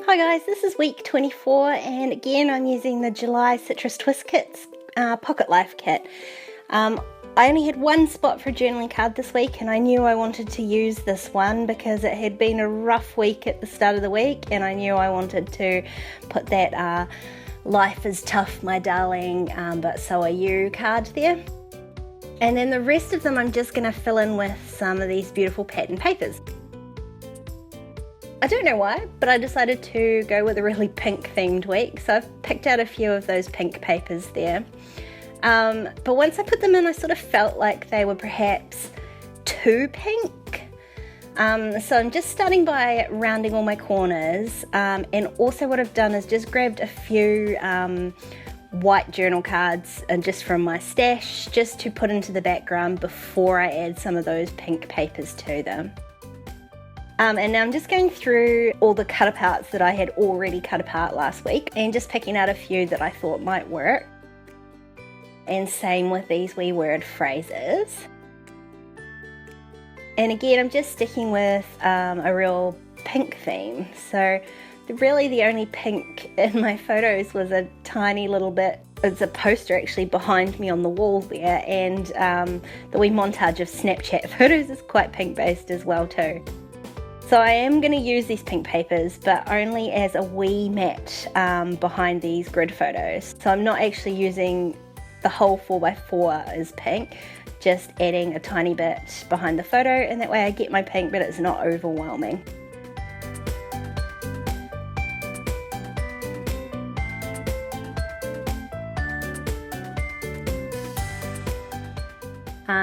Hi guys, this is week 24 and again I'm using the July Citrus Twist Kits Pocket Life kit. I only had one spot for a journaling card this week and I knew I wanted to use this one because it had been a rough week at the start of the week and I knew I wanted to put that life is tough my darling but so are you card there. And then the rest of them I'm just going to fill in with some of these beautiful pattern papers. I don't know why, but I decided to go with a really pink themed week, so I've picked out a few of those pink papers there. But once I put them in, I sort of felt like they were perhaps too pink. So I'm just starting by rounding all my corners, and also what I've done is just grabbed a few white journal cards and just from my stash, just to put into the background before I add some of those pink papers to them. And now I'm just going through all the cut aparts that I had already cut apart last week and just picking out a few that I thought might work. And same with these wee word phrases. And again, I'm just sticking with a real pink theme. So really the only pink in my photos was a tiny little bit. It's a poster actually behind me on the wall there, and the wee montage of Snapchat photos is quite pink based as well too. So I am going to use these pink papers, but only as a wee mat behind these grid photos. So I'm not actually using the whole 4x4 as pink, just adding a tiny bit behind the photo, and that way I get my pink, but it's not overwhelming.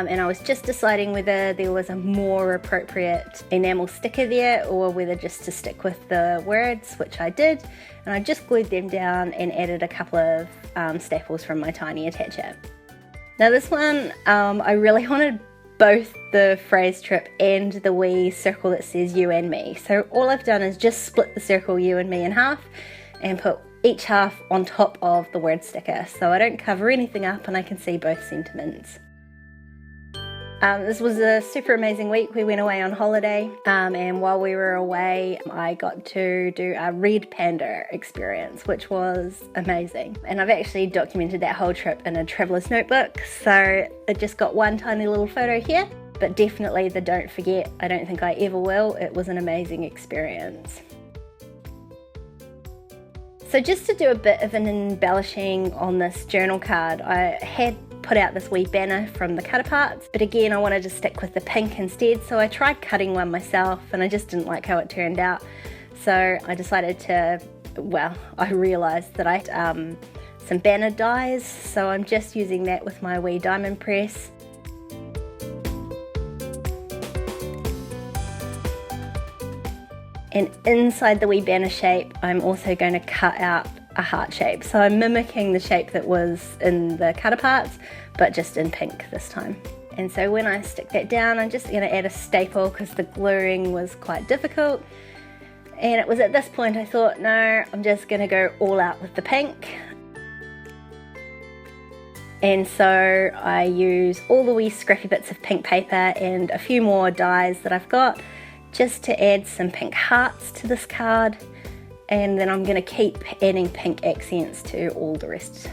And I was just deciding whether there was a more appropriate enamel sticker there or whether just to stick with the words, which I did, and I just glued them down and added a couple of staples from my tiny attacher. Now this one, I really wanted both the phrase trip and the wee circle that says you and me. So all I've done is just split the circle you and me in half and put each half on top of the word sticker, so I don't cover anything up and I can see both sentiments. This was a super amazing week. We went away on holiday, and while we were away, I got to do a Red Panda experience, which was amazing. And I've actually documented that whole trip in a traveler's notebook, so it just got one tiny little photo here, but definitely the don't forget. I don't think I ever will. It was an amazing experience. So just to do a bit of an embellishing on this journal card, I had put out this wee banner from the cut aparts, but again I wanted to stick with the pink instead, so I tried cutting one myself and I just didn't like how it turned out, so I decided to, well, I realised that I had some banner dies, so I'm just using that with my wee diamond press. And inside the wee banner shape I'm also going to cut out a heart shape, so I'm mimicking the shape that was in the cut aparts but just in pink this time. And so when I stick that down I'm just going to add a staple because the gluing was quite difficult, and it was at this point I thought, no, I'm just going to go all out with the pink. And so I use all the wee scrappy bits of pink paper and a few more dies that I've got just to add some pink hearts to this card. And then I'm going to keep adding pink accents to all the rest.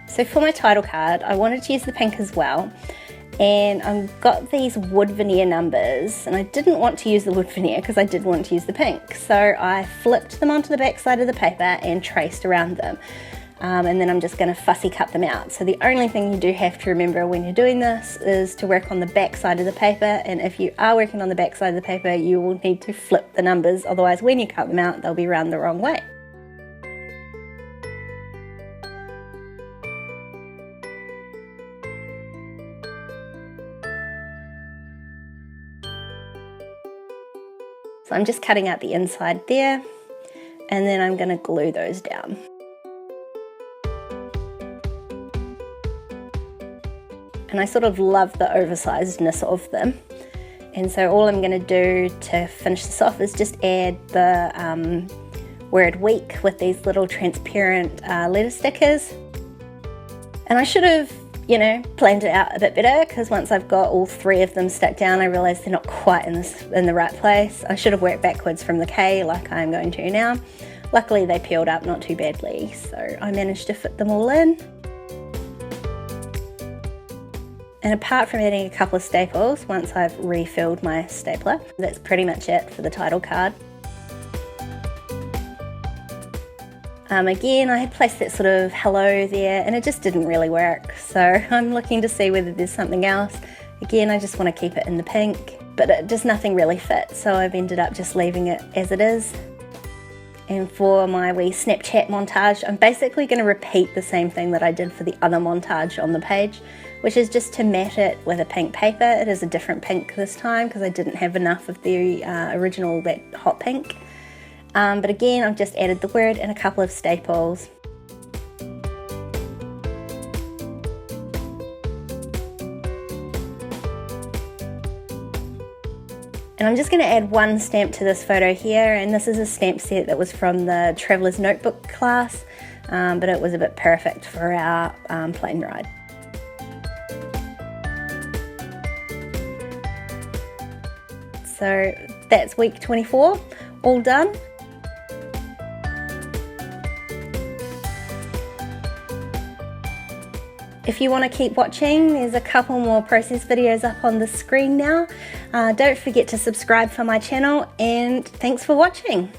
So for my title card, I wanted to use the pink as well. And I've got these wood veneer numbers, and I didn't want to use the wood veneer because I did want to use the pink, so I flipped them onto the back side of the paper and traced around them, and then I'm just going to fussy cut them out. So the only thing you do have to remember when you're doing this is to work on the back side of the paper, and if you are working on the back side of the paper you will need to flip the numbers, otherwise when you cut them out they'll be round the wrong way. So I'm just cutting out the inside there, and then I'm going to glue those down. and I sort of love the oversizedness of them. And so all I'm going to do to finish this off is just add the word week with these little transparent letter stickers. And I should have, you know, planned it out a bit better, because once I've got all 3 of them stuck down, I realised they're not quite in the right place. I should have worked backwards from the K like I'm going to now. Luckily they peeled up not too badly, so I managed to fit them all in. And apart from adding a couple of staples, once I've refilled my stapler, that's pretty much it for the title card. Again, I had placed that sort of hello there and it just didn't really work, so I'm looking to see whether there's something else. Again, I just want to keep it in the pink, but just nothing really fits, so I've ended up just leaving it as it is. And for my wee Snapchat montage, I'm basically going to repeat the same thing that I did for the other montage on the page, which is just to mat it with a pink paper. It is a different pink this time because I didn't have enough of the original, that hot pink. But again, I've just added the word and a couple of staples. And I'm just going to add one stamp to this photo here, and this is a stamp set that was from the Traveller's Notebook class, but it was a bit perfect for our plane ride. So that's week 24, all done. If you want to keep watching, there's a couple more process videos up on the screen now. Don't forget to subscribe for my channel, and thanks for watching.